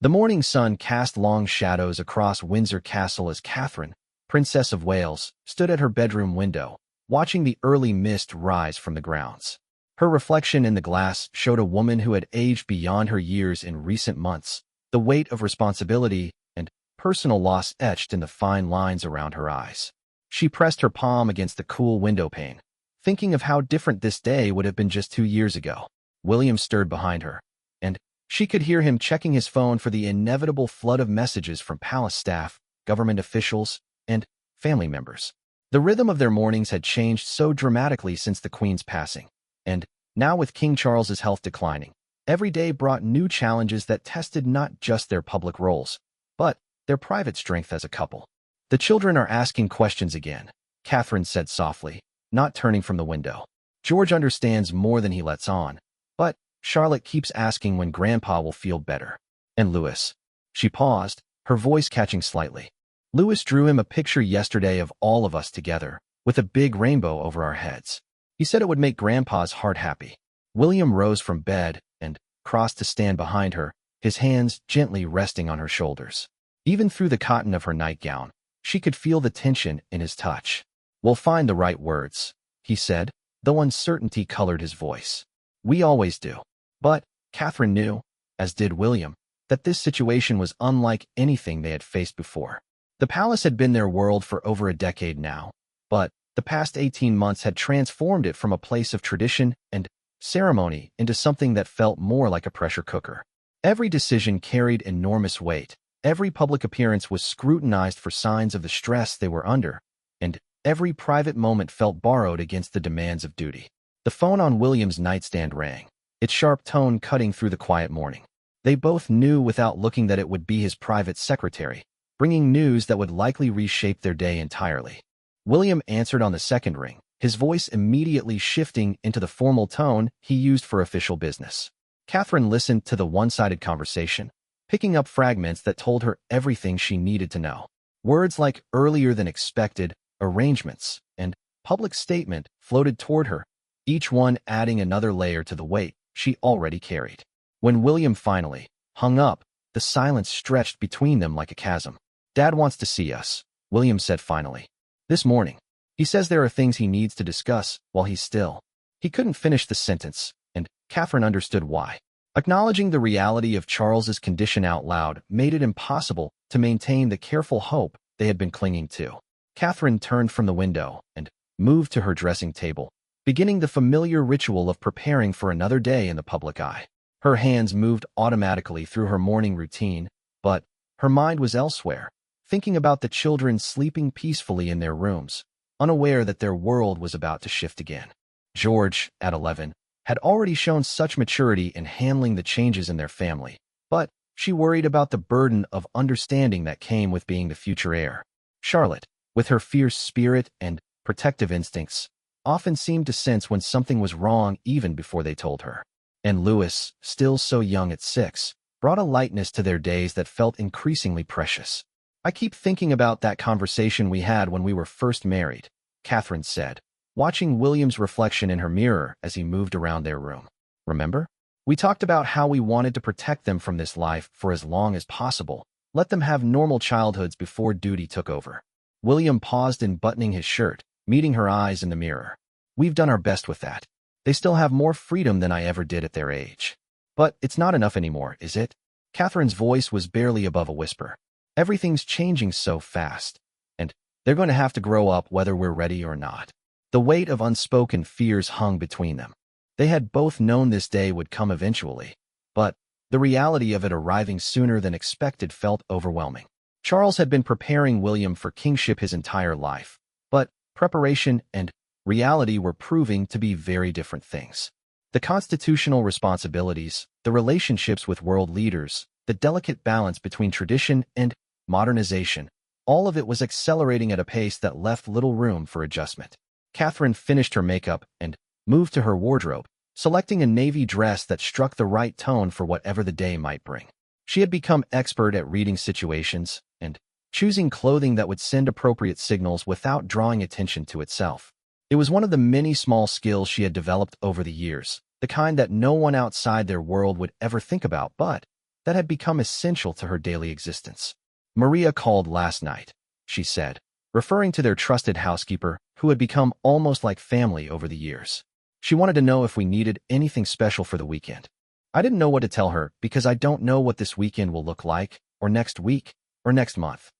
The morning sun cast long shadows across Windsor Castle as Catherine, Princess of Wales, stood at her bedroom window, watching the early mist rise from the grounds. Her reflection in the glass showed a woman who had aged beyond her years in recent months, the weight of responsibility and personal loss etched in the fine lines around her eyes. She pressed her palm against the cool window pane, thinking of how different this day would have been just 2 years ago. William stirred behind her, and she could hear him checking his phone for the inevitable flood of messages from palace staff, government officials, and family members. The rhythm of their mornings had changed so dramatically since the Queen's passing, and now with King Charles's health declining, every day brought new challenges that tested not just their public roles, but their private strength as a couple. "The children are asking questions again," Catherine said softly, not turning from the window. "George understands more than he lets on, but Charlotte keeps asking when Grandpa will feel better. And Louis." She paused, her voice catching slightly. "Louis drew him a picture yesterday of all of us together, with a big rainbow over our heads. He said it would make Grandpa's heart happy." William rose from bed and crossed to stand behind her, his hands gently resting on her shoulders. Even through the cotton of her nightgown, she could feel the tension in his touch. "We'll find the right words," he said, though uncertainty colored his voice. "We always do." But Catherine knew, as did William, that this situation was unlike anything they had faced before. The palace had been their world for over a decade now, but the past 18 months had transformed it from a place of tradition and ceremony into something that felt more like a pressure cooker. Every decision carried enormous weight, every public appearance was scrutinized for signs of the stress they were under, and every private moment felt borrowed against the demands of duty. The phone on William's nightstand rang, its sharp tone cutting through the quiet morning. They both knew without looking that it would be his private secretary, bringing news that would likely reshape their day entirely. William answered on the second ring, his voice immediately shifting into the formal tone he used for official business. Catherine listened to the one-sided conversation, picking up fragments that told her everything she needed to know. Words like earlier than expected, arrangements, and public statement floated toward her, each one adding another layer to the weight she already carried. When William finally hung up, the silence stretched between them like a chasm. "Dad wants to see us," William said finally. "This morning. He says there are things he needs to discuss while he's still." He couldn't finish the sentence, and Catherine understood why. Acknowledging the reality of Charles's condition out loud made it impossible to maintain the careful hope they had been clinging to. Catherine turned from the window and moved to her dressing table, beginning the familiar ritual of preparing for another day in the public eye. Her hands moved automatically through her morning routine, but her mind was elsewhere, thinking about the children sleeping peacefully in their rooms, unaware that their world was about to shift again. George, at 11, had already shown such maturity in handling the changes in their family, but she worried about the burden of understanding that came with being the future heir. Charlotte, with her fierce spirit and protective instincts, often seemed to sense when something was wrong even before they told her. And Louis, still so young at 6, brought a lightness to their days that felt increasingly precious. "I keep thinking about that conversation we had when we were first married," Catherine said, watching William's reflection in her mirror as he moved around their room. "Remember? We talked about how we wanted to protect them from this life for as long as possible, let them have normal childhoods before duty took over." William paused in buttoning his shirt, meeting her eyes in the mirror. "We've done our best with that. They still have more freedom than I ever did at their age. But it's not enough anymore, is it?" Catherine's voice was barely above a whisper. "Everything's changing so fast, and they're going to have to grow up whether we're ready or not." The weight of unspoken fears hung between them. They had both known this day would come eventually, but the reality of it arriving sooner than expected felt overwhelming. Charles had been preparing William for kingship his entire life, but preparation and reality were proving to be very different things. The constitutional responsibilities, the relationships with world leaders, the delicate balance between tradition and modernization, all of it was accelerating at a pace that left little room for adjustment. Catherine finished her makeup and moved to her wardrobe, selecting a navy dress that struck the right tone for whatever the day might bring. She had become expert at reading situations and choosing clothing that would send appropriate signals without drawing attention to itself. It was one of the many small skills she had developed over the years, the kind that no one outside their world would ever think about, but that had become essential to her daily existence. Maria called last night, she said, referring to their trusted housekeeper who had become almost like family over the years. She wanted to know if we needed anything special for the weekend. I didn't know what to tell her because I don't know what this weekend will look like, or next week, or next month.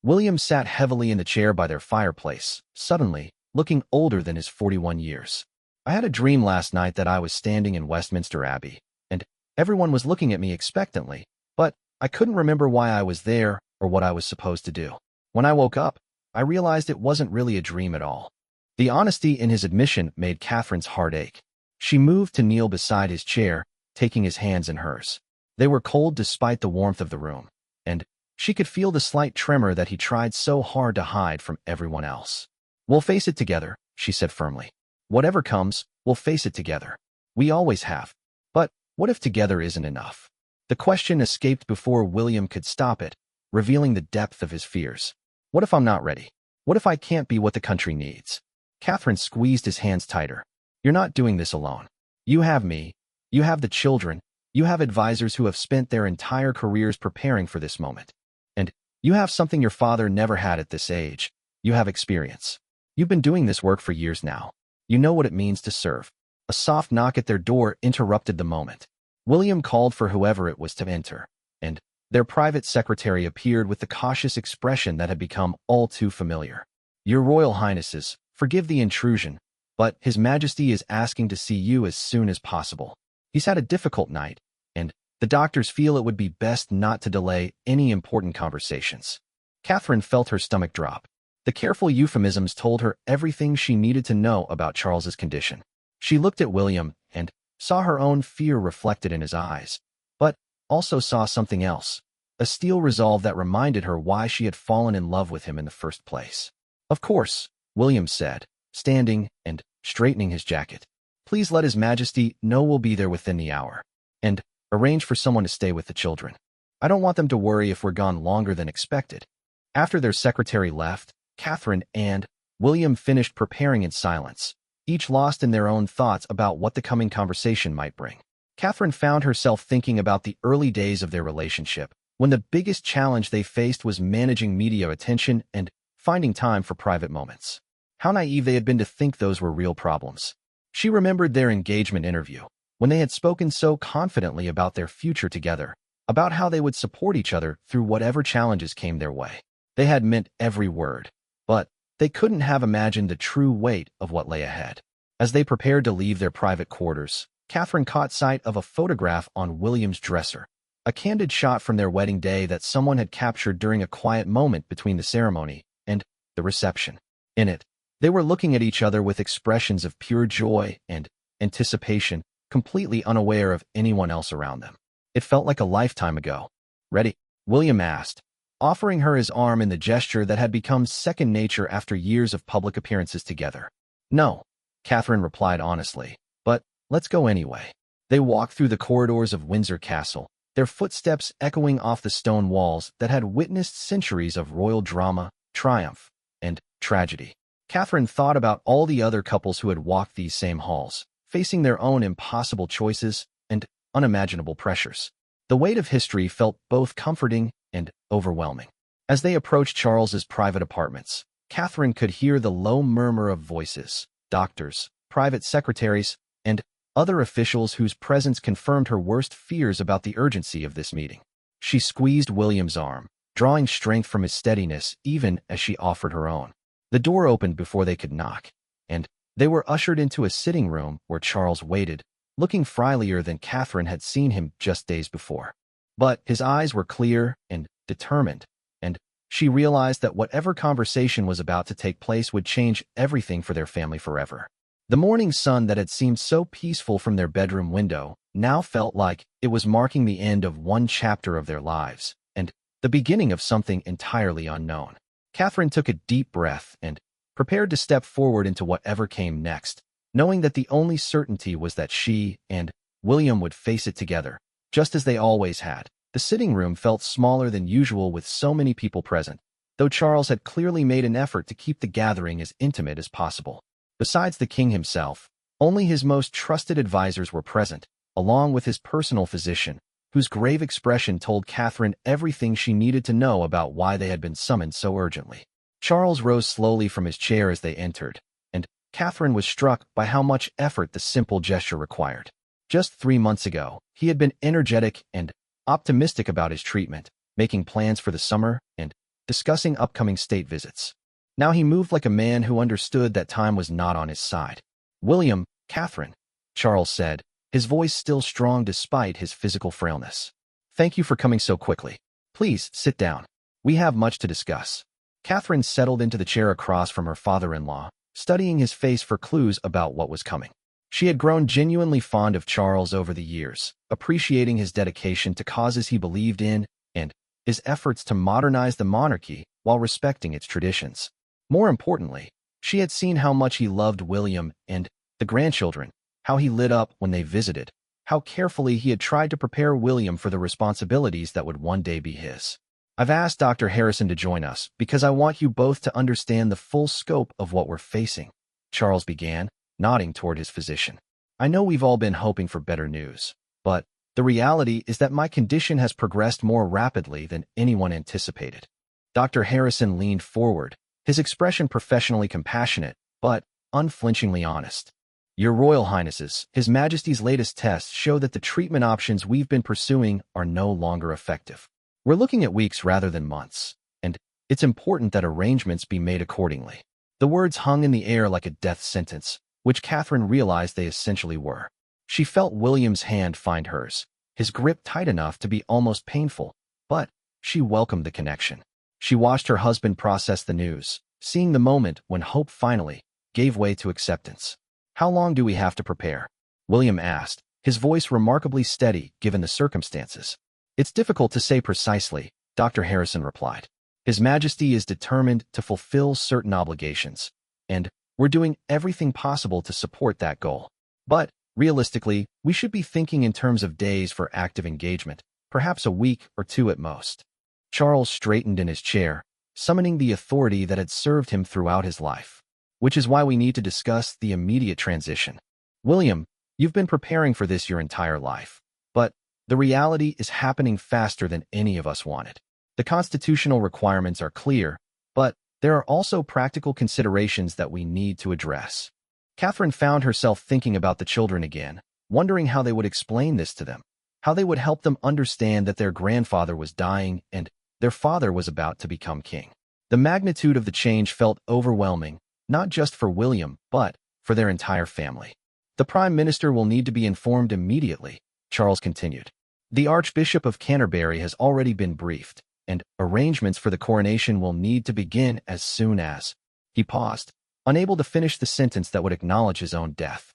William sat heavily in the chair by their fireplace, suddenly, looking older than his 41 years. I had a dream last night that I was standing in Westminster Abbey, and everyone was looking at me expectantly, but I couldn't remember why I was there or what I was supposed to do. When I woke up, I realized it wasn't really a dream at all. The honesty in his admission made Catherine's heart ache. She moved to kneel beside his chair, taking his hands in hers. They were cold despite the warmth of the room, and she could feel the slight tremor that he tried so hard to hide from everyone else. "We'll face it together," she said firmly. "Whatever comes, we'll face it together. We always have. But what if together isn't enough?" The question escaped before William could stop it, revealing the depth of his fears. "What if I'm not ready? What if I can't be what the country needs?" Catherine squeezed his hands tighter. "You're not doing this alone. You have me. You have the children. You have advisors who have spent their entire careers preparing for this moment. And you have something your father never had at this age. You have experience. You've been doing this work for years now. You know what it means to serve." A soft knock at their door interrupted the moment. William called for whoever it was to enter, and their private secretary appeared with the cautious expression that had become all too familiar. "Your Royal Highnesses, forgive the intrusion, but His Majesty is asking to see you as soon as possible. He's had a difficult night, and the doctors feel it would be best not to delay any important conversations." Catherine felt her stomach drop. The careful euphemisms told her everything she needed to know about Charles's condition. She looked at William and saw her own fear reflected in his eyes, but also saw something else, a steel resolve that reminded her why she had fallen in love with him in the first place. "Of course," William said, standing and straightening his jacket. "Please let His Majesty know we'll be there within the hour. And arrange for someone to stay with the children. I don't want them to worry if we're gone longer than expected." After their secretary left, Catherine and William finished preparing in silence, each lost in their own thoughts about what the coming conversation might bring. Catherine found herself thinking about the early days of their relationship, when the biggest challenge they faced was managing media attention and finding time for private moments. How naive they had been to think those were real problems. She remembered their engagement interview, when they had spoken so confidently about their future together, about how they would support each other through whatever challenges came their way. They had meant every word, but they couldn't have imagined the true weight of what lay ahead. As they prepared to leave their private quarters, Catherine caught sight of a photograph on William's dresser, a candid shot from their wedding day that someone had captured during a quiet moment between the ceremony and the reception. In it, they were looking at each other with expressions of pure joy and anticipation, completely unaware of anyone else around them. It felt like a lifetime ago. "Ready?" William asked, offering her his arm in the gesture that had become second nature after years of public appearances together. "No," Catherine replied honestly, "but let's go anyway." They walked through the corridors of Windsor Castle, their footsteps echoing off the stone walls that had witnessed centuries of royal drama, triumph, and tragedy. Catherine thought about all the other couples who had walked these same halls, facing their own impossible choices and unimaginable pressures. The weight of history felt both comforting and overwhelming. As they approached Charles's private apartments, Catherine could hear the low murmur of voices, doctors, private secretaries, and other officials whose presence confirmed her worst fears about the urgency of this meeting. She squeezed William's arm, drawing strength from his steadiness even as she offered her own. The door opened before they could knock, and they were ushered into a sitting room where Charles waited, looking friendlier than Catherine had seen him just days before. But his eyes were clear and determined, and she realized that whatever conversation was about to take place would change everything for their family forever. The morning sun that had seemed so peaceful from their bedroom window now felt like it was marking the end of one chapter of their lives and the beginning of something entirely unknown. Catherine took a deep breath and prepared to step forward into whatever came next, knowing that the only certainty was that she and William would face it together, just as they always had. The sitting room felt smaller than usual with so many people present, though Charles had clearly made an effort to keep the gathering as intimate as possible. Besides the king himself, only his most trusted advisors were present, along with his personal physician, whose grave expression told Catherine everything she needed to know about why they had been summoned so urgently. Charles rose slowly from his chair as they entered, and Catherine was struck by how much effort the simple gesture required. Just 3 months ago, he had been energetic and optimistic about his treatment, making plans for the summer and discussing upcoming state visits. Now he moved like a man who understood that time was not on his side. "William, Catherine," Charles said, his voice still strong despite his physical frailness. "Thank you for coming so quickly. Please, sit down. We have much to discuss." Catherine settled into the chair across from her father-in-law, studying his face for clues about what was coming. She had grown genuinely fond of Charles over the years, appreciating his dedication to causes he believed in and his efforts to modernize the monarchy while respecting its traditions. More importantly, she had seen how much he loved William and the grandchildren, how he lit up when they visited, how carefully he had tried to prepare William for the responsibilities that would one day be his. "I've asked Dr. Harrison to join us because I want you both to understand the full scope of what we're facing," Charles began, nodding toward his physician. "I know we've all been hoping for better news, but the reality is that my condition has progressed more rapidly than anyone anticipated." Dr. Harrison leaned forward, his expression professionally compassionate, but unflinchingly honest. "Your Royal Highnesses, His Majesty's latest tests show that the treatment options we've been pursuing are no longer effective. We're looking at weeks rather than months, and it's important that arrangements be made accordingly." The words hung in the air like a death sentence, which Catherine realized they essentially were. She felt William's hand find hers, his grip tight enough to be almost painful, but she welcomed the connection. She watched her husband process the news, seeing the moment when hope finally gave way to acceptance. "How long do we have to prepare?" William asked, his voice remarkably steady given the circumstances. "It's difficult to say precisely," Dr. Harrison replied. "His Majesty is determined to fulfill certain obligations, and we're doing everything possible to support that goal. But, realistically, we should be thinking in terms of days for active engagement, perhaps a week or two at most." Charles straightened in his chair, summoning the authority that had served him throughout his life. "Which is why we need to discuss the immediate transition. William, you've been preparing for this your entire life, but the reality is happening faster than any of us wanted. The constitutional requirements are clear, but there are also practical considerations that we need to address." Catherine found herself thinking about the children again, wondering how they would explain this to them, how they would help them understand that their grandfather was dying and their father was about to become king. The magnitude of the change felt overwhelming, not just for William, but for their entire family. "The Prime Minister will need to be informed immediately," Charles continued. "The Archbishop of Canterbury has already been briefed, and arrangements for the coronation will need to begin as soon as—" He paused, unable to finish the sentence that would acknowledge his own death.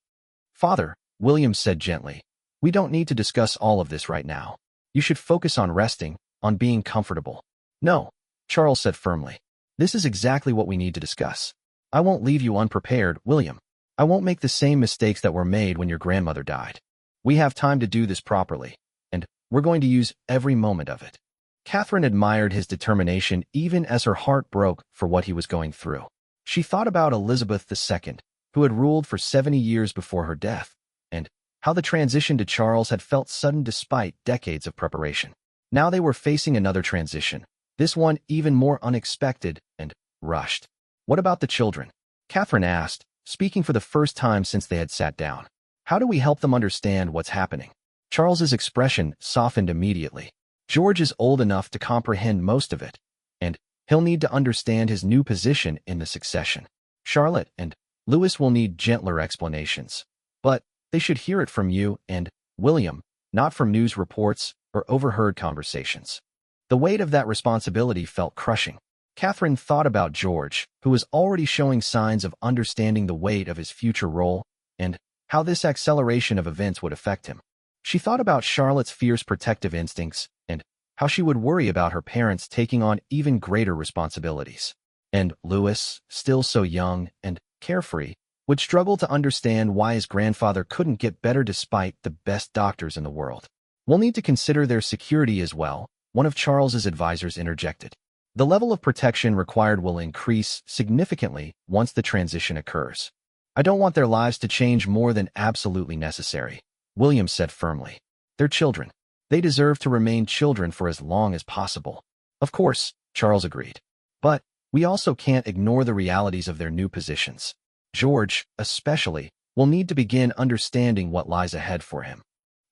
"Father," William said gently, "we don't need to discuss all of this right now. You should focus on resting, on being comfortable." "No," Charles said firmly. "This is exactly what we need to discuss. I won't leave you unprepared, William. I won't make the same mistakes that were made when your grandmother died. We have time to do this properly, and we're going to use every moment of it." Catherine admired his determination even as her heart broke for what he was going through. She thought about Elizabeth II, who had ruled for 70 years before her death, and how the transition to Charles had felt sudden despite decades of preparation. Now they were facing another transition, this one even more unexpected and rushed. "What about the children?" Catherine asked, speaking for the first time since they had sat down. "How do we help them understand what's happening?" Charles's expression softened immediately. "George is old enough to comprehend most of it, and he'll need to understand his new position in the succession. Charlotte and Louis will need gentler explanations, but they should hear it from you and William, not from news reports or overheard conversations." The weight of that responsibility felt crushing. Catherine thought about George, who was already showing signs of understanding the weight of his future role and how this acceleration of events would affect him. She thought about Charlotte's fierce protective instincts and how she would worry about her parents taking on even greater responsibilities. And Louis, still so young and carefree, would struggle to understand why his grandfather couldn't get better despite the best doctors in the world. "We'll need to consider their security as well," one of Charles's advisors interjected. "The level of protection required will increase significantly once the transition occurs. I don't want their lives to change more than absolutely necessary," William said firmly. "They're children. They deserve to remain children for as long as possible. Of course, Charles agreed. But we also can't ignore the realities of their new positions. George, especially, will need to begin understanding what lies ahead for him.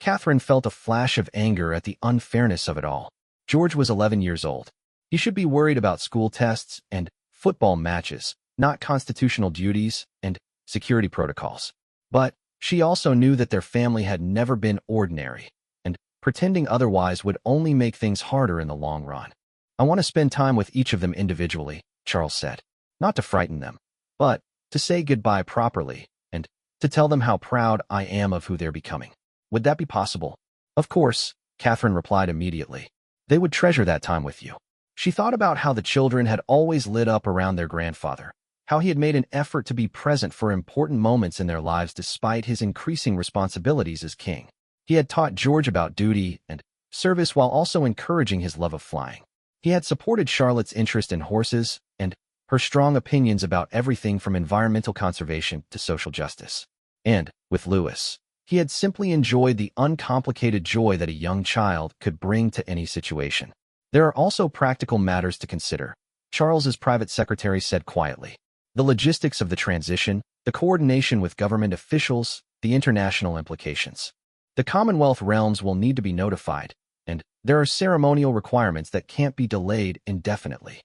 Catherine felt a flash of anger at the unfairness of it all. George was 11 years old. He should be worried about school tests and football matches, not constitutional duties and security protocols. But she also knew that their family had never been ordinary, and pretending otherwise would only make things harder in the long run. I want to spend time with each of them individually, Charles said. Not to frighten them, but to say goodbye properly and to tell them how proud I am of who they're becoming. Would that be possible? Of course, Catherine replied immediately. They would treasure that time with you. She thought about how the children had always lit up around their grandfather, how he had made an effort to be present for important moments in their lives despite his increasing responsibilities as king. He had taught George about duty and service while also encouraging his love of flying. He had supported Charlotte's interest in horses and her strong opinions about everything from environmental conservation to social justice. And, with Louis, he had simply enjoyed the uncomplicated joy that a young child could bring to any situation. There are also practical matters to consider, Charles's private secretary said quietly. The logistics of the transition, the coordination with government officials, the international implications. The Commonwealth realms will need to be notified, and there are ceremonial requirements that can't be delayed indefinitely.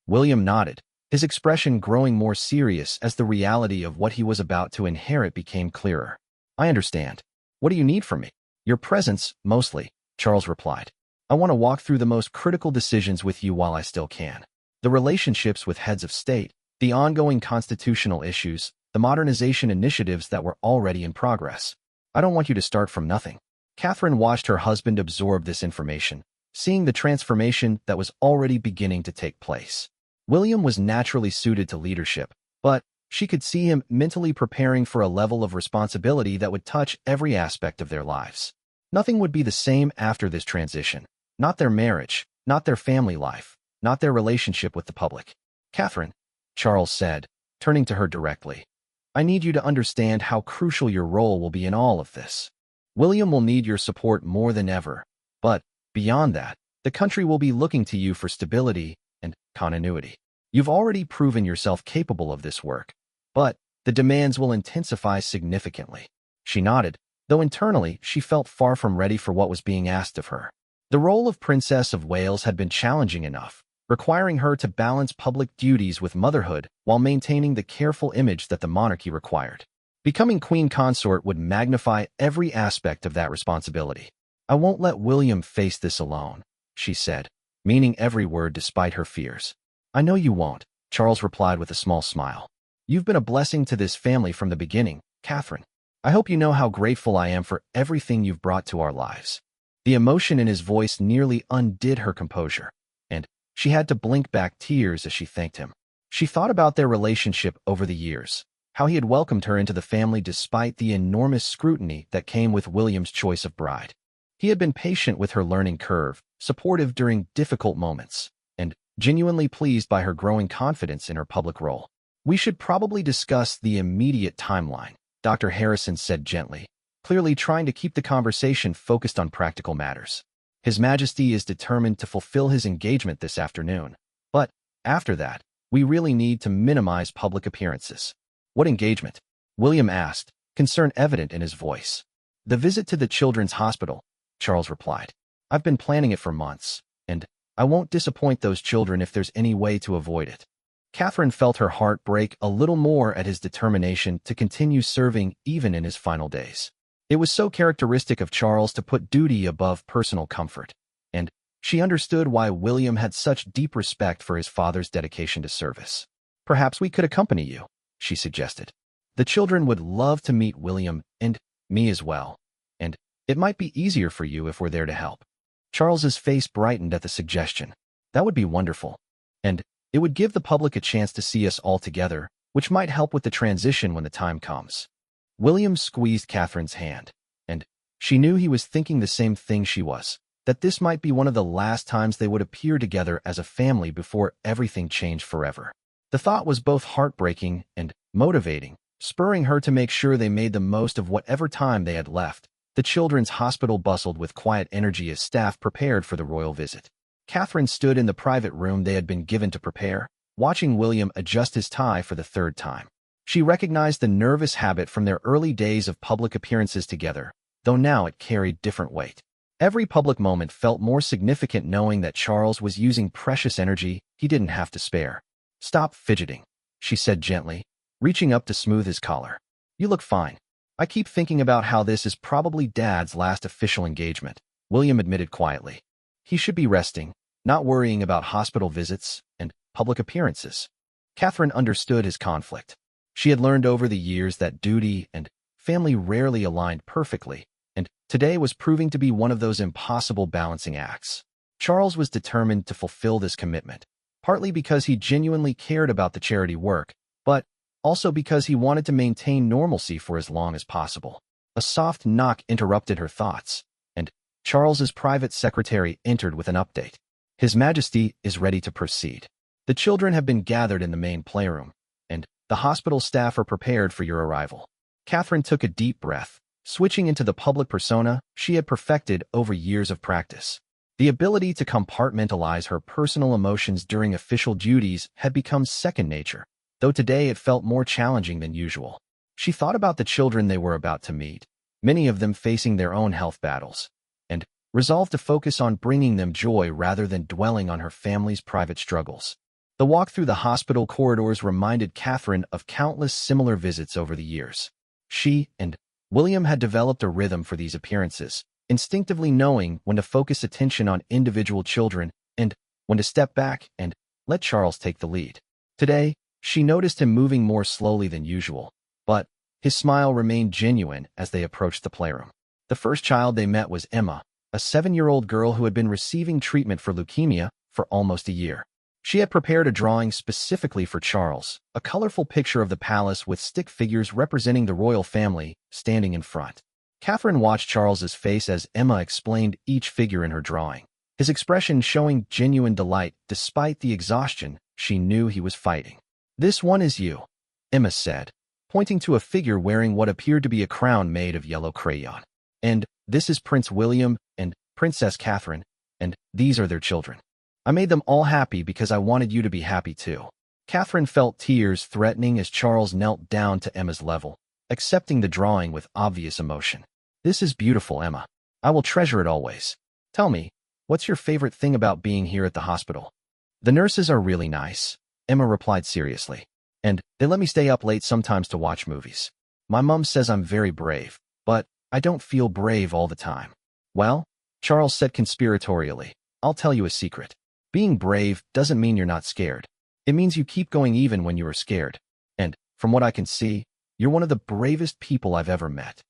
William nodded, his expression growing more serious as the reality of what he was about to inherit became clearer. I understand. What do you need from me? Your presence, mostly, Charles replied. I want to walk through the most critical decisions with you while I still can. The relationships with heads of state, the ongoing constitutional issues, the modernization initiatives that were already in progress. I don't want you to start from nothing. Catherine watched her husband absorb this information, seeing the transformation that was already beginning to take place. William was naturally suited to leadership, but she could see him mentally preparing for a level of responsibility that would touch every aspect of their lives. Nothing would be the same after this transition. Not their marriage, not their family life, not their relationship with the public. Catherine, Charles said, turning to her directly, I need you to understand how crucial your role will be in all of this. William will need your support more than ever, but beyond that, the country will be looking to you for stability and continuity. You've already proven yourself capable of this work, but the demands will intensify significantly. She nodded, though internally she felt far from ready for what was being asked of her. The role of Princess of Wales had been challenging enough, requiring her to balance public duties with motherhood while maintaining the careful image that the monarchy required. Becoming queen consort would magnify every aspect of that responsibility. I won't let William face this alone, she said, meaning every word despite her fears. I know you won't, Charles replied with a small smile. You've been a blessing to this family from the beginning, Catherine. I hope you know how grateful I am for everything you've brought to our lives. The emotion in his voice nearly undid her composure, and she had to blink back tears as she thanked him. She thought about their relationship over the years, how he had welcomed her into the family despite the enormous scrutiny that came with William's choice of bride. He had been patient with her learning curve, supportive during difficult moments, and genuinely pleased by her growing confidence in her public role. We should probably discuss the immediate timeline, Dr. Harrison said gently, clearly trying to keep the conversation focused on practical matters. His Majesty is determined to fulfill his engagement this afternoon, but after that, we really need to minimize public appearances. What engagement? William asked, concern evident in his voice. The visit to the children's hospital, Charles replied. I've been planning it for months, and I won't disappoint those children if there's any way to avoid it. Catherine felt her heart break a little more at his determination to continue serving even in his final days. It was so characteristic of Charles to put duty above personal comfort, and she understood why William had such deep respect for his father's dedication to service. Perhaps we could accompany you, she suggested. The children would love to meet William and me as well, and it might be easier for you if we're there to help. Charles's face brightened at the suggestion. That would be wonderful, and it would give the public a chance to see us all together, which might help with the transition when the time comes. William squeezed Catherine's hand, and she knew he was thinking the same thing she was, that this might be one of the last times they would appear together as a family before everything changed forever. The thought was both heartbreaking and motivating, spurring her to make sure they made the most of whatever time they had left, The children's hospital bustled with quiet energy as staff prepared for the royal visit. Catherine stood in the private room they had been given to prepare, watching William adjust his tie for the third time. She recognized the nervous habit from their early days of public appearances together, though now it carried different weight. Every public moment felt more significant knowing that Charles was using precious energy he didn't have to spare. "Stop fidgeting," she said gently, reaching up to smooth his collar. "You look fine. I keep thinking about how this is probably Dad's last official engagement," William admitted quietly. He should be resting, not worrying about hospital visits and public appearances. Catherine understood his conflict. She had learned over the years that duty and family rarely aligned perfectly, and today was proving to be one of those impossible balancing acts. Charles was determined to fulfill this commitment, partly because he genuinely cared about the charity work, but also because he wanted to maintain normalcy for as long as possible. A soft knock interrupted her thoughts, and Charles's private secretary entered with an update. "His Majesty is ready to proceed. The children have been gathered in the main playroom, and the hospital staff are prepared for your arrival." Catherine took a deep breath, switching into the public persona she had perfected over years of practice. The ability to compartmentalize her personal emotions during official duties had become second nature, though today it felt more challenging than usual. She thought about the children they were about to meet, many of them facing their own health battles, and resolved to focus on bringing them joy rather than dwelling on her family's private struggles. The walk through the hospital corridors reminded Catherine of countless similar visits over the years. She and William had developed a rhythm for these appearances, instinctively knowing when to focus attention on individual children and when to step back and let Charles take the lead. Today, she noticed him moving more slowly than usual, but his smile remained genuine as they approached the playroom. The first child they met was Emma, a 7-year-old girl who had been receiving treatment for leukemia for almost a year. She had prepared a drawing specifically for Charles, a colorful picture of the palace with stick figures representing the royal family standing in front. Catherine watched Charles's face as Emma explained each figure in her drawing, his expression showing genuine delight despite the exhaustion she knew he was fighting. "This one is you," Emma said, pointing to a figure wearing what appeared to be a crown made of yellow crayon. "And this is Prince William and Princess Catherine, and these are their children. I made them all happy because I wanted you to be happy too." Catherine felt tears threatening as Charles knelt down to Emma's level, accepting the drawing with obvious emotion. "This is beautiful, Emma. I will treasure it always. Tell me, what's your favorite thing about being here at the hospital?" "The nurses are really nice," Emma replied seriously. "And they let me stay up late sometimes to watch movies. My mom says I'm very brave, but I don't feel brave all the time." "Well," Charles said conspiratorially, "I'll tell you a secret. Being brave doesn't mean you're not scared. It means you keep going even when you are scared. And from what I can see, you're one of the bravest people I've ever met."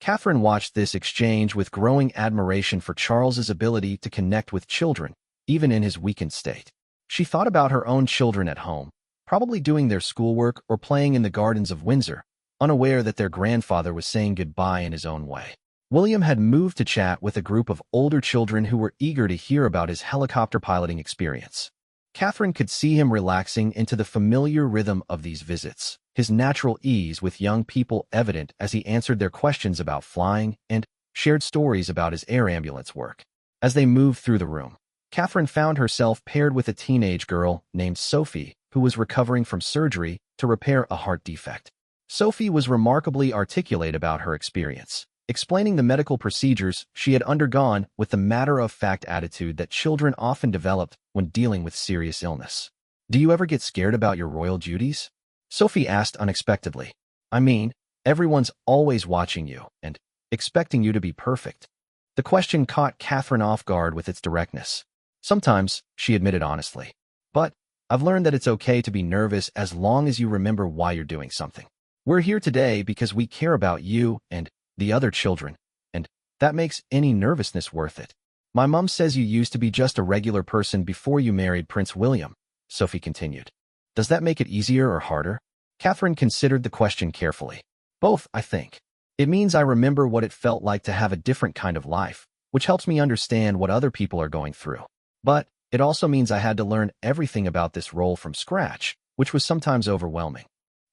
Catherine watched this exchange with growing admiration for Charles's ability to connect with children, even in his weakened state. She thought about her own children at home, probably doing their schoolwork or playing in the gardens of Windsor, unaware that their grandfather was saying goodbye in his own way. William had moved to chat with a group of older children who were eager to hear about his helicopter piloting experience. Catherine could see him relaxing into the familiar rhythm of these visits, his natural ease with young people evident as he answered their questions about flying and shared stories about his air ambulance work. As they moved through the room, Catherine found herself paired with a teenage girl named Sophie, who was recovering from surgery to repair a heart defect. Sophie was remarkably articulate about her experience, explaining the medical procedures she had undergone with the matter-of-fact attitude that children often develop when dealing with serious illness. "Do you ever get scared about your royal duties?" Sophie asked unexpectedly. "I mean, everyone's always watching you and expecting you to be perfect." The question caught Catherine off guard with its directness. "Sometimes," she admitted honestly. "But I've learned that it's okay to be nervous as long as you remember why you're doing something. We're here today because we care about you and the other children, and that makes any nervousness worth it. My mom says you used to be just a regular person before you married Prince William," Sophie continued. "Does that make it easier or harder?" Catherine considered the question carefully. "Both, I think. It means I remember what it felt like to have a different kind of life, which helps me understand what other people are going through. But it also means I had to learn everything about this role from scratch, which was sometimes overwhelming."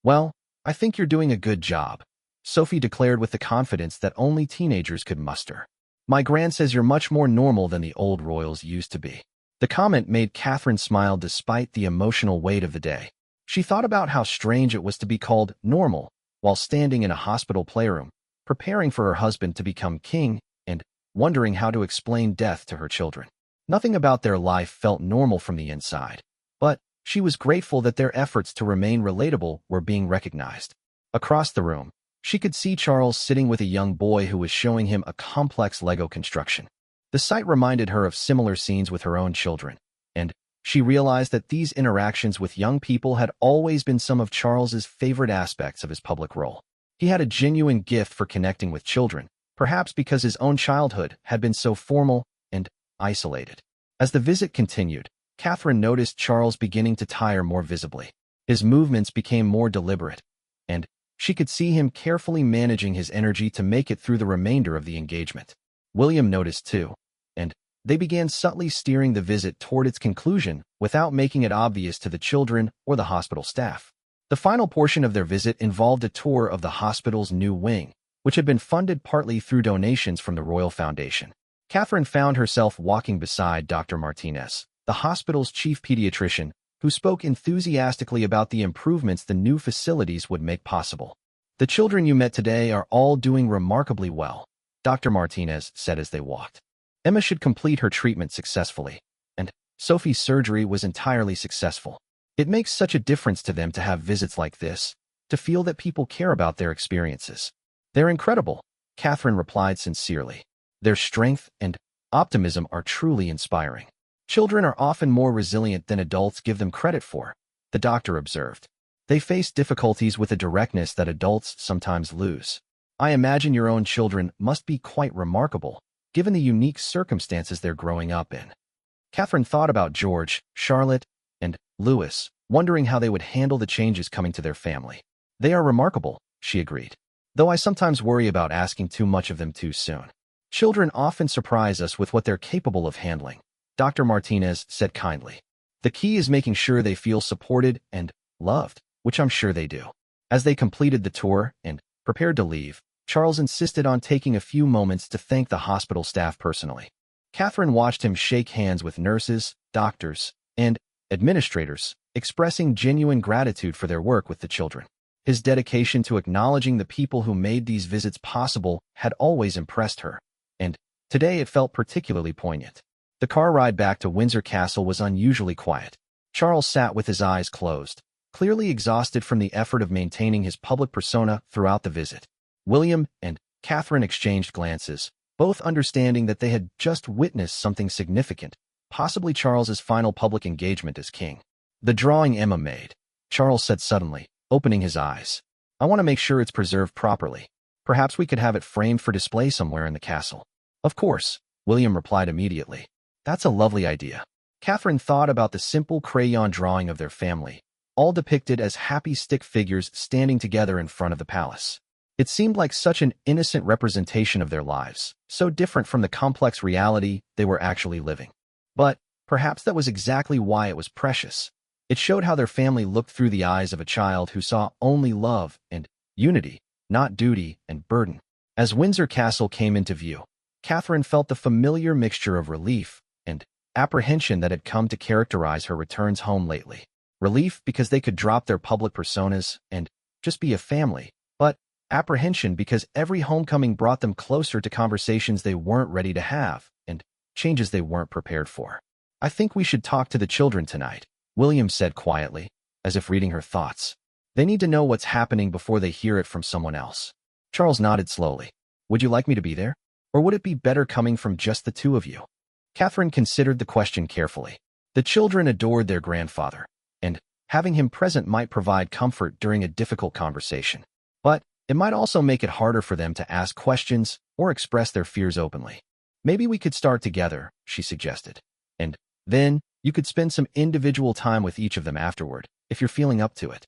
"Well, I think you're doing a good job," Sophie declared with the confidence that only teenagers could muster. My gran says you're much more normal than the old royals used to be. The comment made Catherine smile despite the emotional weight of the day. She thought about how strange it was to be called normal while standing in a hospital playroom, preparing for her husband to become king and wondering how to explain death to her children. Nothing about their life felt normal from the inside, but she was grateful that their efforts to remain relatable were being recognized. Across the room, she could see Charles sitting with a young boy who was showing him a complex Lego construction. The sight reminded her of similar scenes with her own children, and she realized that these interactions with young people had always been some of Charles's favorite aspects of his public role. He had a genuine gift for connecting with children, perhaps because his own childhood had been so formal and isolated. As the visit continued, Catherine noticed Charles beginning to tire more visibly. His movements became more deliberate, and she could see him carefully managing his energy to make it through the remainder of the engagement. William noticed too, and they began subtly steering the visit toward its conclusion without making it obvious to the children or the hospital staff. The final portion of their visit involved a tour of the hospital's new wing, which had been funded partly through donations from the Royal Foundation. Catherine found herself walking beside Dr. Martinez, the hospital's chief pediatrician, who spoke enthusiastically about the improvements the new facilities would make possible. The children you met today are all doing remarkably well, Dr. Martinez said as they walked. Emma should complete her treatment successfully, and Sophie's surgery was entirely successful. It makes such a difference to them to have visits like this, to feel that people care about their experiences. They're incredible, Catherine replied sincerely. Their strength and optimism are truly inspiring. Children are often more resilient than adults give them credit for, the doctor observed. They face difficulties with a directness that adults sometimes lose. I imagine your own children must be quite remarkable, given the unique circumstances they're growing up in. Catherine thought about George, Charlotte, and Louis, wondering how they would handle the changes coming to their family. They are remarkable, she agreed, though I sometimes worry about asking too much of them too soon. Children often surprise us with what they're capable of handling, Dr. Martinez said kindly. The key is making sure they feel supported and loved, which I'm sure they do. As they completed the tour and prepared to leave, Charles insisted on taking a few moments to thank the hospital staff personally. Catherine watched him shake hands with nurses, doctors, and administrators, expressing genuine gratitude for their work with the children. His dedication to acknowledging the people who made these visits possible had always impressed her, and today it felt particularly poignant. The car ride back to Windsor Castle was unusually quiet. Charles sat with his eyes closed, clearly exhausted from the effort of maintaining his public persona throughout the visit. William and Catherine exchanged glances, both understanding that they had just witnessed something significant, possibly Charles's final public engagement as king. The drawing Emma made, Charles said suddenly, opening his eyes. I want to make sure it's preserved properly. Perhaps we could have it framed for display somewhere in the castle. Of course, William replied immediately. That's a lovely idea. Catherine thought about the simple crayon drawing of their family, all depicted as happy stick figures standing together in front of the palace. It seemed like such an innocent representation of their lives, so different from the complex reality they were actually living. But perhaps that was exactly why it was precious. It showed how their family looked through the eyes of a child who saw only love and unity, not duty and burden. As Windsor Castle came into view, Catherine felt the familiar mixture of relief and apprehension that had come to characterize her returns home lately. Relief because they could drop their public personas and just be a family, but apprehension because every homecoming brought them closer to conversations they weren't ready to have and changes they weren't prepared for. I think we should talk to the children tonight, William said quietly, as if reading her thoughts. They need to know what's happening before they hear it from someone else. Charles nodded slowly. Would you like me to be there? Or would it be better coming from just the two of you? Catherine considered the question carefully. The children adored their grandfather, and having him present might provide comfort during a difficult conversation. But it might also make it harder for them to ask questions or express their fears openly. Maybe we could start together, she suggested. And then you could spend some individual time with each of them afterward, if you're feeling up to it.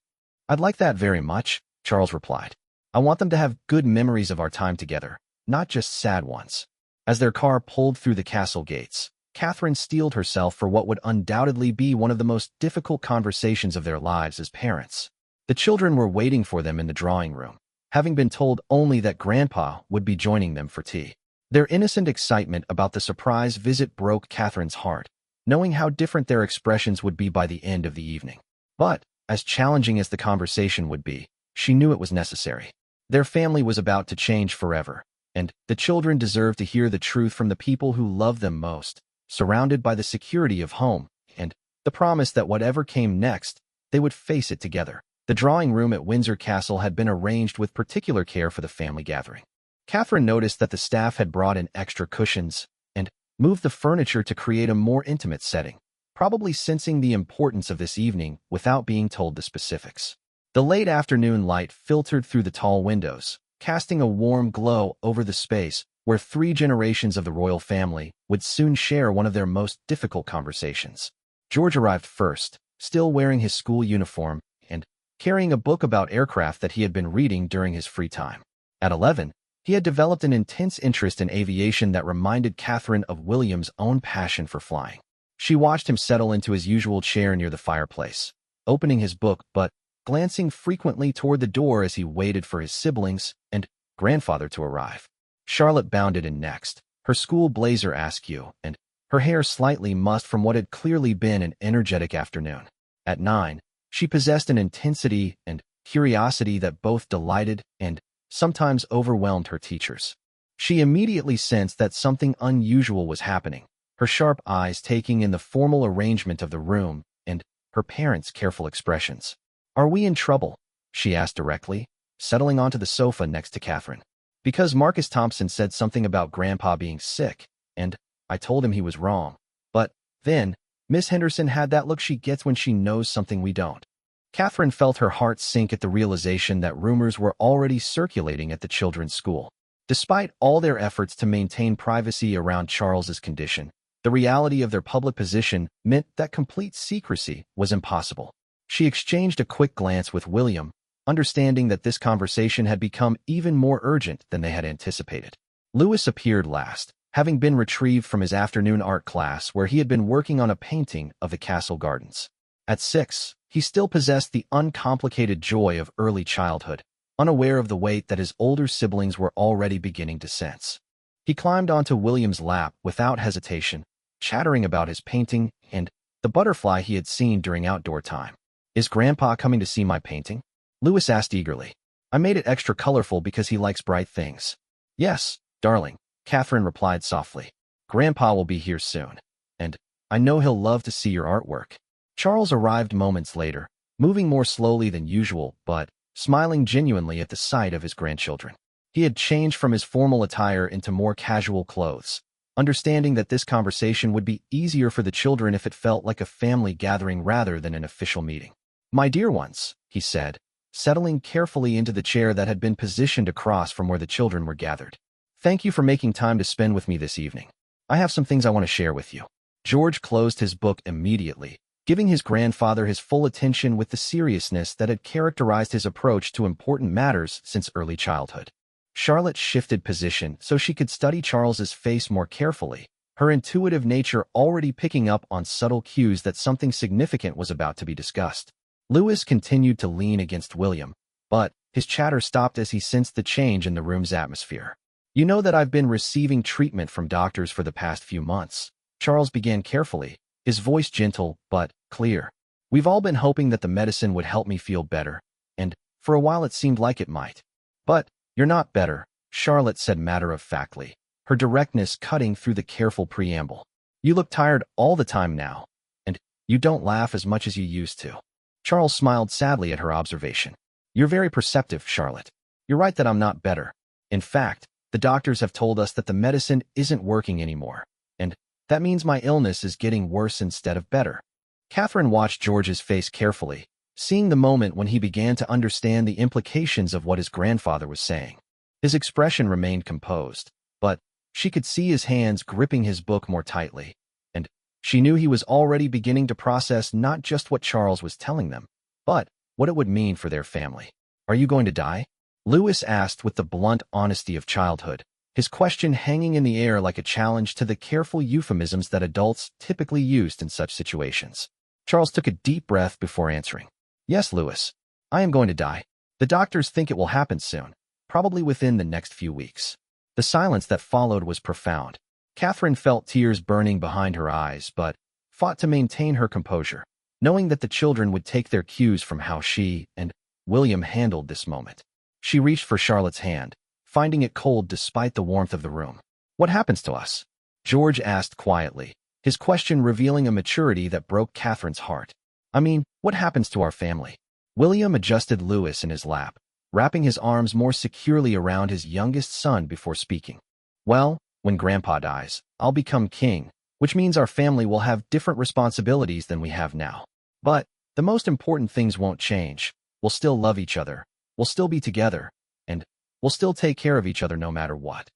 I'd like that very much, Charles replied. I want them to have good memories of our time together, not just sad ones. As their car pulled through the castle gates, Catherine steeled herself for what would undoubtedly be one of the most difficult conversations of their lives as parents. The children were waiting for them in the drawing room, having been told only that Grandpa would be joining them for tea. Their innocent excitement about the surprise visit broke Catherine's heart, knowing how different their expressions would be by the end of the evening. But, as challenging as the conversation would be, she knew it was necessary. Their family was about to change forever, and the children deserved to hear the truth from the people who loved them most, surrounded by the security of home, and the promise that whatever came next, they would face it together. The drawing room at Windsor Castle had been arranged with particular care for the family gathering. Catherine noticed that the staff had brought in extra cushions and moved the furniture to create a more intimate setting, probably sensing the importance of this evening without being told the specifics. The late afternoon light filtered through the tall windows, casting a warm glow over the space where 3 generations of the royal family would soon share one of their most difficult conversations. George arrived first, still wearing his school uniform and carrying a book about aircraft that he had been reading during his free time. At 11, he had developed an intense interest in aviation that reminded Catherine of William's own passion for flying. She watched him settle into his usual chair near the fireplace, opening his book but glancing frequently toward the door as he waited for his siblings and grandfather to arrive. Charlotte bounded in next, her school blazer askew, and her hair slightly mussed from what had clearly been an energetic afternoon. At 9, she possessed an intensity and curiosity that both delighted and sometimes overwhelmed her teachers. She immediately sensed that something unusual was happening, her sharp eyes taking in the formal arrangement of the room and her parents' careful expressions. "Are we in trouble?" she asked directly, settling onto the sofa next to Catherine. "Because Marcus Thompson said something about Grandpa being sick, and I told him he was wrong. But then, Miss Henderson had that look she gets when she knows something we don't." Catherine felt her heart sink at the realization that rumors were already circulating at the children's school. Despite all their efforts to maintain privacy around Charles's condition, the reality of their public position meant that complete secrecy was impossible. She exchanged a quick glance with William, understanding that this conversation had become even more urgent than they had anticipated. Louis appeared last, having been retrieved from his afternoon art class where he had been working on a painting of the castle gardens. At 6, he still possessed the uncomplicated joy of early childhood, unaware of the weight that his older siblings were already beginning to sense. He climbed onto William's lap without hesitation, chattering about his painting and the butterfly he had seen during outdoor time. "Is Grandpa coming to see my painting?" Louis asked eagerly. "I made it extra colorful because he likes bright things." "Yes, darling," Catherine replied softly. "Grandpa will be here soon, and I know he'll love to see your artwork." Charles arrived moments later, moving more slowly than usual, but smiling genuinely at the sight of his grandchildren. He had changed from his formal attire into more casual clothes, understanding that this conversation would be easier for the children if it felt like a family gathering rather than an official meeting. "My dear ones," he said, settling carefully into the chair that had been positioned across from where the children were gathered. "Thank you for making time to spend with me this evening. I have some things I want to share with you." George closed his book immediately, giving his grandfather his full attention with the seriousness that had characterized his approach to important matters since early childhood. Charlotte shifted position so she could study Charles's face more carefully, her intuitive nature already picking up on subtle cues that something significant was about to be discussed. Louis continued to lean against William, but his chatter stopped as he sensed the change in the room's atmosphere. "You know that I've been receiving treatment from doctors for the past few months," Charles began carefully, his voice gentle but clear. "We've all been hoping that the medicine would help me feel better, and for a while it seemed like it might. But you're not better," Charlotte said matter-of-factly, her directness cutting through the careful preamble. "You look tired all the time now, and you don't laugh as much as you used to." Charles smiled sadly at her observation. "You're very perceptive, Charlotte. You're right that I'm not better. In fact, the doctors have told us that the medicine isn't working anymore, and that means my illness is getting worse instead of better." Catherine watched George's face carefully, seeing the moment when he began to understand the implications of what his grandfather was saying. His expression remained composed, but she could see his hands gripping his book more tightly, and she knew he was already beginning to process not just what Charles was telling them, but what it would mean for their family. "Are you going to die?" Louis asked with the blunt honesty of childhood, his question hanging in the air like a challenge to the careful euphemisms that adults typically used in such situations. Charles took a deep breath before answering. "Yes, Louis. I am going to die. The doctors think it will happen soon, probably within the next few weeks. The silence that followed was profound. Catherine felt tears burning behind her eyes, but fought to maintain her composure, knowing that the children would take their cues from how she and William handled this moment. She reached for Charlotte's hand, finding it cold despite the warmth of the room. "What happens to us?" George asked quietly, his question revealing a maturity that broke Catherine's heart. "I mean, what happens to our family?" William adjusted Louis in his lap, wrapping his arms more securely around his youngest son before speaking. "Well, when Grandpa dies, I'll become king, which means our family will have different responsibilities than we have now. But the most important things won't change. We'll still love each other, we'll still be together, and we'll still take care of each other no matter what."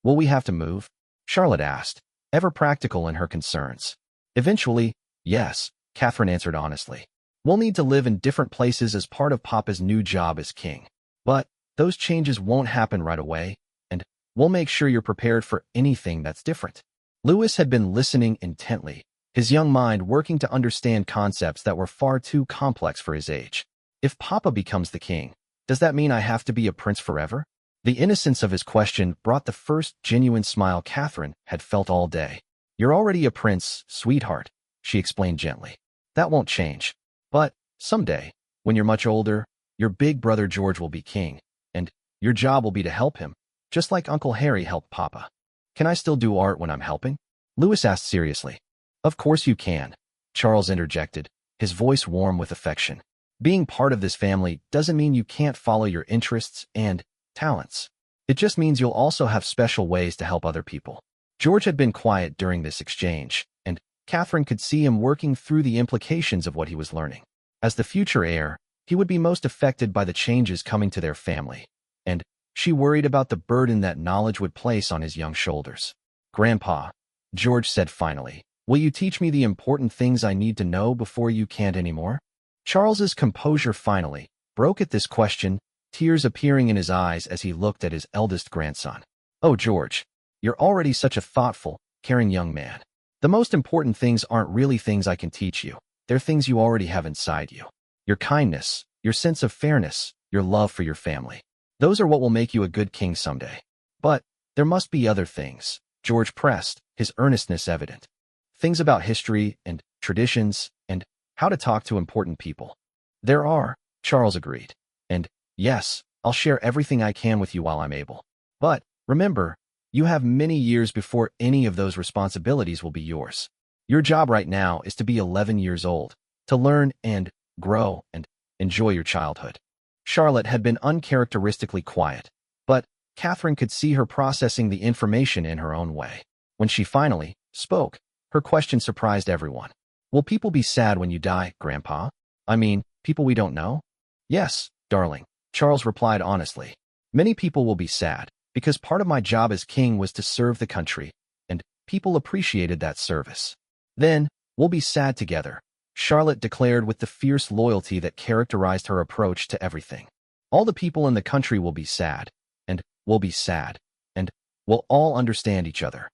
"Will we have to move?" Charlotte asked, ever practical in her concerns. "Eventually, yes," Catherine answered honestly. "We'll need to live in different places as part of Papa's new job as king. But those changes won't happen right away, and we'll make sure you're prepared for anything that's different." Louis had been listening intently, his young mind working to understand concepts that were far too complex for his age. "If Papa becomes the king, does that mean I have to be a prince forever?" The innocence of his question brought the first genuine smile Catherine had felt all day. "You're already a prince, sweetheart," she explained gently. "That won't change. But someday, when you're much older, your big brother George will be king, and your job will be to help him, just like Uncle Harry helped Papa." "Can I still do art when I'm helping?" Louis asked seriously. "Of course you can," Charles interjected, his voice warm with affection. "Being part of this family doesn't mean you can't follow your interests and talents. It just means you'll also have special ways to help other people." George had been quiet during this exchange, and Catherine could see him working through the implications of what he was learning. As the future heir, he would be most affected by the changes coming to their family, and she worried about the burden that knowledge would place on his young shoulders. "Grandpa," George said finally, "will you teach me the important things I need to know before you can't anymore?" Charles's composure finally broke at this question, tears appearing in his eyes as he looked at his eldest grandson. "Oh, George, you're already such a thoughtful, caring young man. The most important things aren't really things I can teach you. They're things you already have inside you. Your kindness, your sense of fairness, your love for your family. Those are what will make you a good king someday. But there must be other things," George pressed, his earnestness evident. "Things about history and traditions and how to talk to important people." "There are," Charles agreed. "And yes, I'll share everything I can with you while I'm able. But remember, you have many years before any of those responsibilities will be yours. Your job right now is to be 11 years old, to learn and grow and enjoy your childhood." Charlotte had been uncharacteristically quiet, but Catherine could see her processing the information in her own way. When she finally spoke, her question surprised everyone. "Will people be sad when you die, Grandpa? I mean, people we don't know?" "Yes, darling," Charles replied honestly. "Many people will be sad, because part of my job as king was to serve the country, and people appreciated that service. Then, we'll be sad together," Charlotte declared with the fierce loyalty that characterized her approach to everything. "All the people in the country will be sad, and we'll be sad, and we'll all understand each other."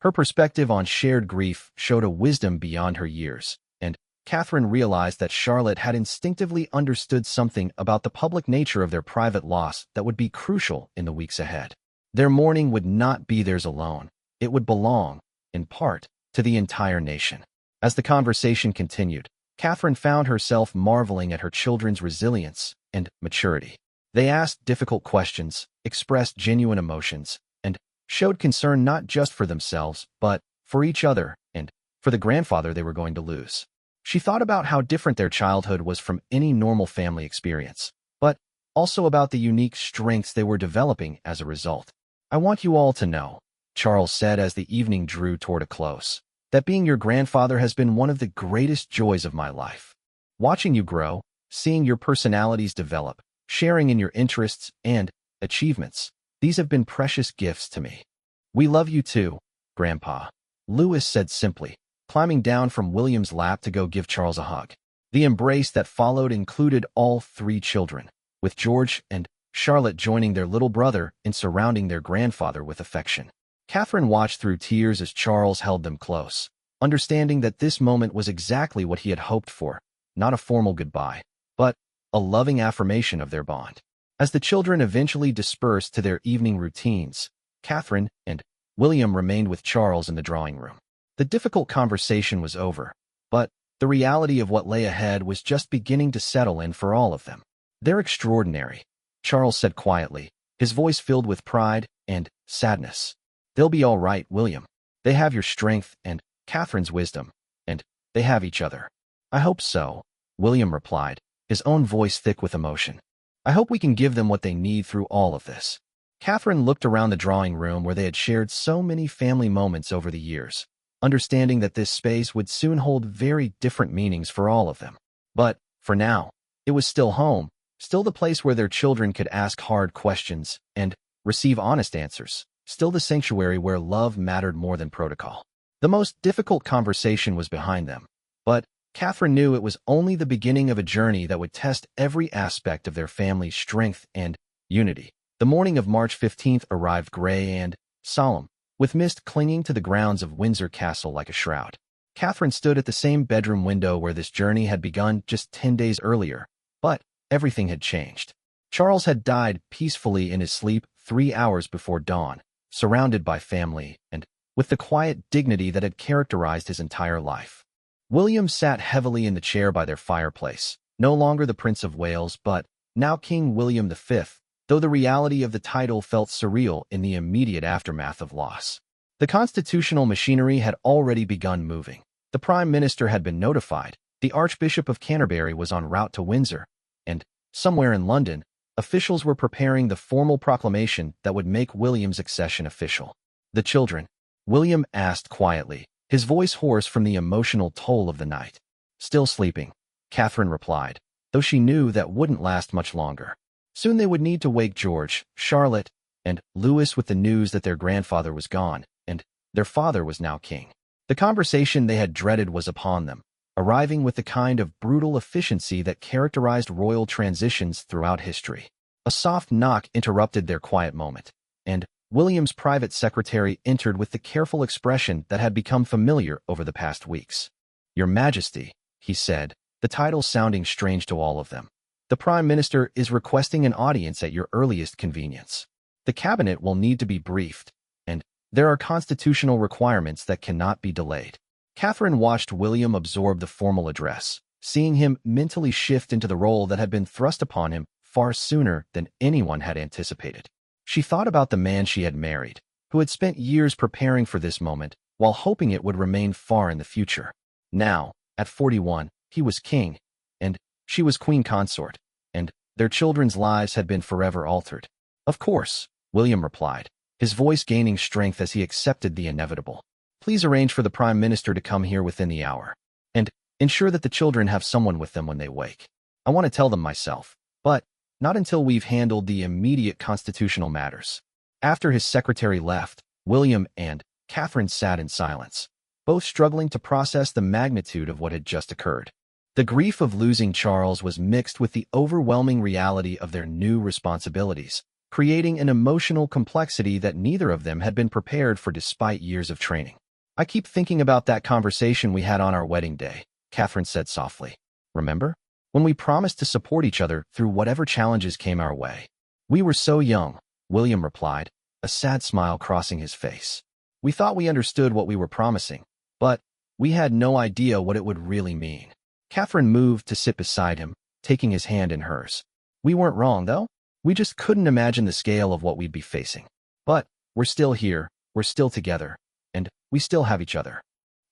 Her perspective on shared grief showed a wisdom beyond her years, and Catherine realized that Charlotte had instinctively understood something about the public nature of their private loss that would be crucial in the weeks ahead. Their mourning would not be theirs alone. It would belong, in part, to the entire nation. As the conversation continued, Catherine found herself marveling at her children's resilience and maturity. They asked difficult questions, expressed genuine emotions, and showed concern not just for themselves, but for each other and for the grandfather they were going to lose. She thought about how different their childhood was from any normal family experience, but also about the unique strengths they were developing as a result. "I want you all to know," Charles said as the evening drew toward a close, "that being your grandfather has been one of the greatest joys of my life. Watching you grow, seeing your personalities develop, sharing in your interests and achievements, these have been precious gifts to me." "We love you too, Grandpa," Louis said simply, climbing down from William's lap to go give Charles a hug. The embrace that followed included all three children, with George and Charlotte joining their little brother in surrounding their grandfather with affection. Catherine watched through tears as Charles held them close, understanding that this moment was exactly what he had hoped for, not a formal goodbye, but a loving affirmation of their bond. As the children eventually dispersed to their evening routines, Catherine and William remained with Charles in the drawing room. The difficult conversation was over, but the reality of what lay ahead was just beginning to settle in for all of them. "They're extraordinary," Charles said quietly, his voice filled with pride and sadness. "They'll be all right, William. They have your strength and Catherine's wisdom, and they have each other." "I hope so," William replied, his own voice thick with emotion. "I hope we can give them what they need through all of this." Catherine looked around the drawing room where they had shared so many family moments over the years, understanding that this space would soon hold very different meanings for all of them. But, for now, it was still home, still the place where their children could ask hard questions and receive honest answers, still the sanctuary where love mattered more than protocol. The most difficult conversation was behind them, but Catherine knew it was only the beginning of a journey that would test every aspect of their family's strength and unity. The morning of March 15th arrived gray and solemn, with mist clinging to the grounds of Windsor Castle like a shroud. Catherine stood at the same bedroom window where this journey had begun just 10 days earlier, but everything had changed. Charles had died peacefully in his sleep 3 hours before dawn, surrounded by family and with the quiet dignity that had characterized his entire life. William sat heavily in the chair by their fireplace, no longer the Prince of Wales, but now King William V, though the reality of the title felt surreal in the immediate aftermath of loss. The constitutional machinery had already begun moving. The Prime Minister had been notified, the Archbishop of Canterbury was en route to Windsor, and, somewhere in London, officials were preparing the formal proclamation that would make William's accession official. "The children?" William asked quietly, his voice hoarse from the emotional toll of the night. "Still sleeping," Catherine replied, though she knew that wouldn't last much longer. Soon they would need to wake George, Charlotte, and Louis with the news that their grandfather was gone, and their father was now king. The conversation they had dreaded was upon them, arriving with the kind of brutal efficiency that characterized royal transitions throughout history. A soft knock interrupted their quiet moment, and William's private secretary entered with the careful expression that had become familiar over the past weeks. "Your Majesty," he said, the title sounding strange to all of them. "The Prime Minister is requesting an audience at your earliest convenience. The cabinet will need to be briefed, and there are constitutional requirements that cannot be delayed." Catherine watched William absorb the formal address, seeing him mentally shift into the role that had been thrust upon him far sooner than anyone had anticipated. She thought about the man she had married, who had spent years preparing for this moment while hoping it would remain far in the future. Now, at 41, he was king, and she was queen consort, and their children's lives had been forever altered. "Of course," William replied, his voice gaining strength as he accepted the inevitable. "Please arrange for the Prime Minister to come here within the hour, and ensure that the children have someone with them when they wake. I want to tell them myself, but not until we've handled the immediate constitutional matters." After his secretary left, William and Catherine sat in silence, both struggling to process the magnitude of what had just occurred. The grief of losing Charles was mixed with the overwhelming reality of their new responsibilities, creating an emotional complexity that neither of them had been prepared for despite years of training. "I keep thinking about that conversation we had on our wedding day," Catherine said softly. "Remember? When we promised to support each other through whatever challenges came our way." "We were so young," William replied, a sad smile crossing his face. "We thought we understood what we were promising, but we had no idea what it would really mean." Catherine moved to sit beside him, taking his hand in hers. "We weren't wrong, though. We just couldn't imagine the scale of what we'd be facing. But we're still here, we're still together, and we still have each other."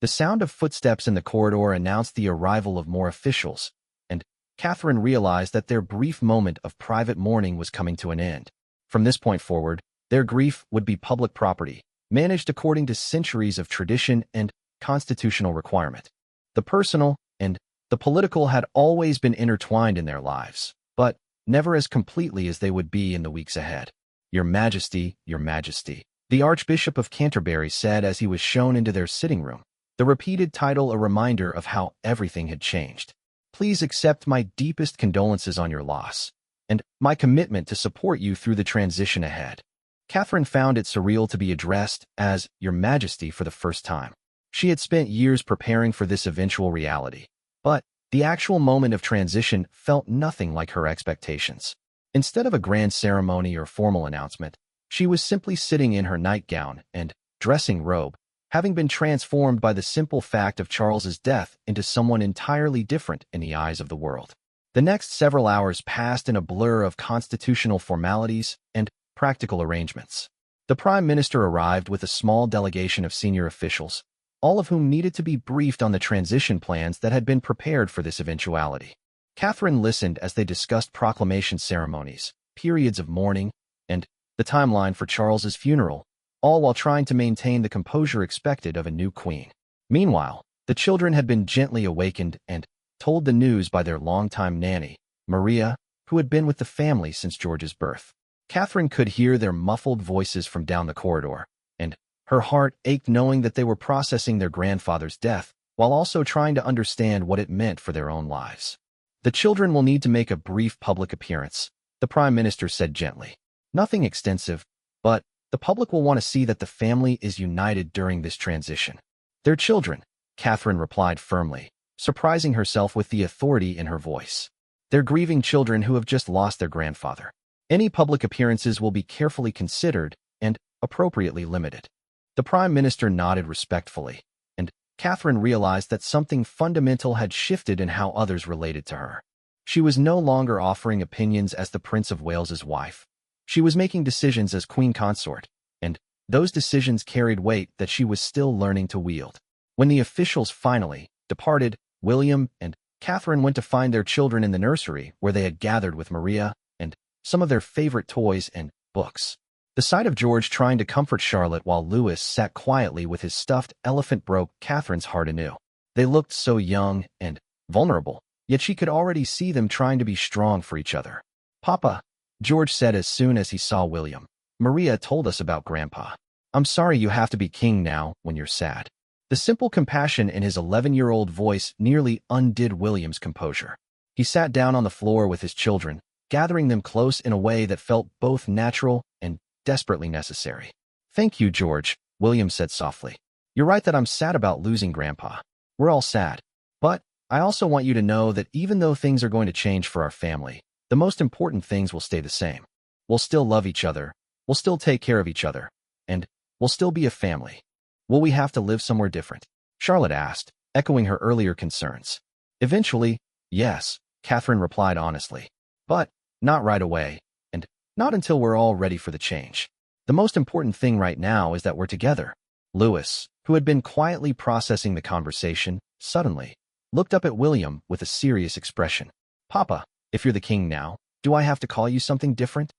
The sound of footsteps in the corridor announced the arrival of more officials, and Catherine realized that their brief moment of private mourning was coming to an end. From this point forward, their grief would be public property, managed according to centuries of tradition and constitutional requirement. The personal and the political had always been intertwined in their lives, but never as completely as they would be in the weeks ahead. "Your Majesty, Your Majesty," the Archbishop of Canterbury said as he was shown into their sitting room, the repeated title a reminder of how everything had changed. "Please accept my deepest condolences on your loss, and my commitment to support you through the transition ahead." Catherine found it surreal to be addressed as Your Majesty for the first time. She had spent years preparing for this eventual reality, but the actual moment of transition felt nothing like her expectations. Instead of a grand ceremony or formal announcement, she was simply sitting in her nightgown and dressing robe, having been transformed by the simple fact of Charles's death into someone entirely different in the eyes of the world. The next several hours passed in a blur of constitutional formalities and practical arrangements. The Prime Minister arrived with a small delegation of senior officials, all of whom needed to be briefed on the transition plans that had been prepared for this eventuality. Catherine listened as they discussed proclamation ceremonies, periods of mourning, and the timeline for Charles's funeral, all while trying to maintain the composure expected of a new queen. Meanwhile, the children had been gently awakened and told the news by their longtime nanny, Maria, who had been with the family since George's birth. Catherine could hear their muffled voices from down the corridor, and her heart ached knowing that they were processing their grandfather's death while also trying to understand what it meant for their own lives. The children will need to make a brief public appearance, the Prime Minister said gently. Nothing extensive, but the public will want to see that the family is united during this transition. They're children, Catherine replied firmly, surprising herself with the authority in her voice. They're grieving children who have just lost their grandfather. Any public appearances will be carefully considered and appropriately limited. The Prime Minister nodded respectfully, and Catherine realized that something fundamental had shifted in how others related to her. She was no longer offering opinions as the Prince of Wales's wife. She was making decisions as Queen Consort, and those decisions carried weight that she was still learning to wield. When the officials finally departed, William and Catherine went to find their children in the nursery where they had gathered with Maria and some of their favorite toys and books. The sight of George trying to comfort Charlotte while Louis sat quietly with his stuffed elephant broke Catherine's heart anew. They looked so young and vulnerable, yet she could already see them trying to be strong for each other. "Papa," George said as soon as he saw William, "Maria told us about Grandpa. I'm sorry you have to be king now when you're sad." The simple compassion in his 11-year-old voice nearly undid William's composure. He sat down on the floor with his children, gathering them close in a way that felt both natural and desperately necessary. "Thank you, George," William said softly. "You're right that I'm sad about losing Grandpa. We're all sad. But I also want you to know that even though things are going to change for our family, the most important things will stay the same. We'll still love each other, we'll still take care of each other, and we'll still be a family." "Will we have to live somewhere different?" Charlotte asked, echoing her earlier concerns. "Eventually, yes," Catherine replied honestly. "But not right away, and not until we're all ready for the change. The most important thing right now is that we're together." Louis, who had been quietly processing the conversation, suddenly looked up at William with a serious expression. "Papa, if you're the king now, do I have to call you something different?"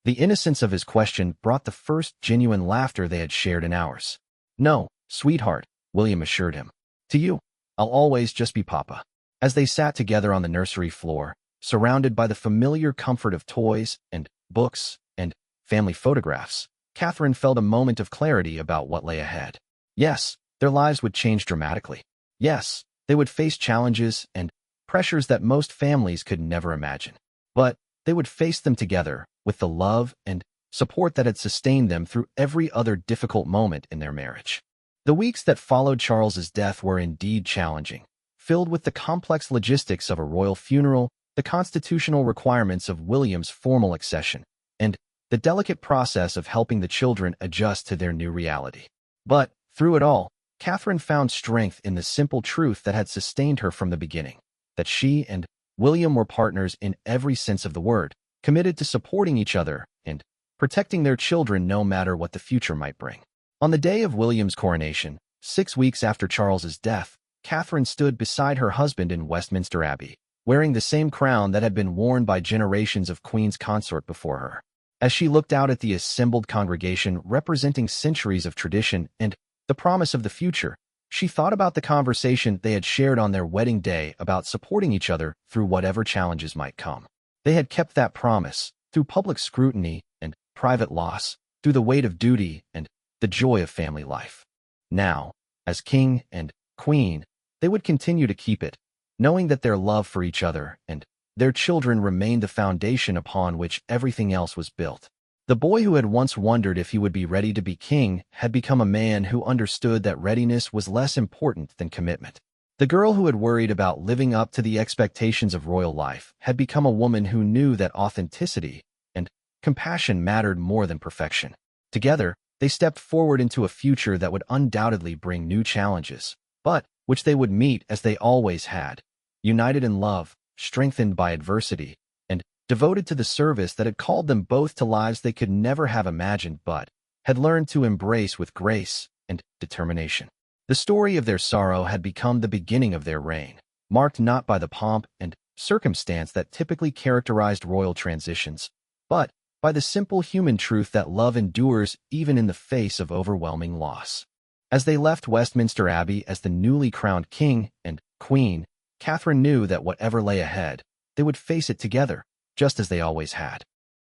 The innocence of his question brought the first genuine laughter they had shared in hours. "No, sweetheart," William assured him. "To you, I'll always just be Papa." As they sat together on the nursery floor, surrounded by the familiar comfort of toys and books and family photographs, Catherine felt a moment of clarity about what lay ahead. Yes, their lives would change dramatically. Yes, they would face challenges and pressures that most families could never imagine. But they would face them together with the love and support that had sustained them through every other difficult moment in their marriage. The weeks that followed Charles's death were indeed challenging, filled with the complex logistics of a royal funeral, the constitutional requirements of William's formal accession, and the delicate process of helping the children adjust to their new reality. But through it all, Catherine found strength in the simple truth that had sustained her from the beginning, that she and William were partners in every sense of the word, committed to supporting each other and protecting their children no matter what the future might bring. On the day of William's coronation, 6 weeks after Charles's death, Catherine stood beside her husband in Westminster Abbey, wearing the same crown that had been worn by generations of Queen's consort before her. As she looked out at the assembled congregation representing centuries of tradition and the promise of the future, she thought about the conversation they had shared on their wedding day about supporting each other through whatever challenges might come. They had kept that promise through public scrutiny and private loss, through the weight of duty and the joy of family life. Now, as king and queen, they would continue to keep it, knowing that their love for each other and their children remained the foundation upon which everything else was built. The boy who had once wondered if he would be ready to be king had become a man who understood that readiness was less important than commitment. The girl who had worried about living up to the expectations of royal life had become a woman who knew that authenticity and compassion mattered more than perfection. Together, they stepped forward into a future that would undoubtedly bring new challenges, but which they would meet as they always had, united in love, strengthened by adversity, and devoted to the service that had called them both to lives they could never have imagined but had learned to embrace with grace and determination. The story of their sorrow had become the beginning of their reign, marked not by the pomp and circumstance that typically characterized royal transitions, but by the simple human truth that love endures even in the face of overwhelming loss. As they left Westminster Abbey as the newly crowned king and queen, Catherine knew that whatever lay ahead, they would face it together, just as they always had.